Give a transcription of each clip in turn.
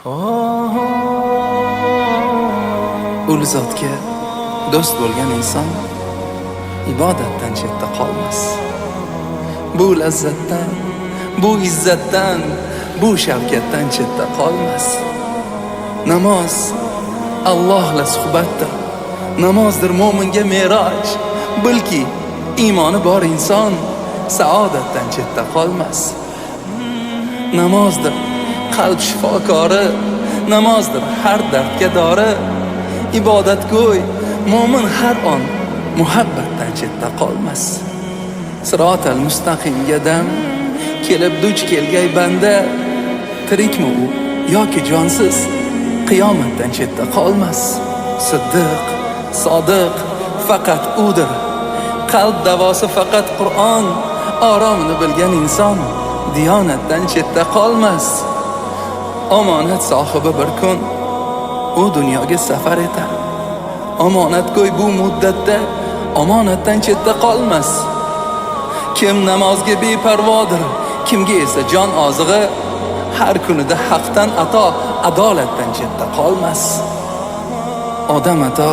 Ul zotga do'st bo'lgan inson ibodatdan chetda qolmas. Bu lazzatdan, bu izzatdan, bu shavkatdan chetda qolmas. Namoz Allohla suhbatdir. Namozdir mo'minga me'roj. Bilki, iymoni bor inson saodatdan chetda qolmas. Namozdir qalb shifokori, namozdir har dardga dori. Ibodatgo'y mo'min har on muhabbatdan chetda qolmas. Sirotal mustaqimga dam kelib duch kelgay banda, tirikmi u yoki jonsiz qiyomatdan chetda qolmas. Siddiq, sodiq faqat udir. Qalb davosi faqat Qur'on. Oromini bilgan inson diyonatdan chetda qolmas. Omonat sohibi bir kun u dunyoga safar etar. Omonatgo'y bu muddatda omonatdan chetda qolmas. Kim namozga beparvodir, kimga esa jon ozig'i, har kunida haqdan ato, adolatdan chetda qolmas. Odam ato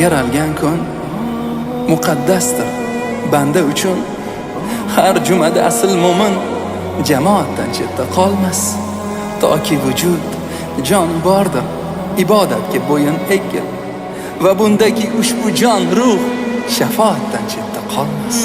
yaralgan kun muqaddasdir banda uchun. Har jumada asl mo'min jamoatdan chetda qolmas. Toki vujud jon bordir, ibodatga bo'yin egil va bundagi ushbu jon ruh shafoatdan chetda qolmas.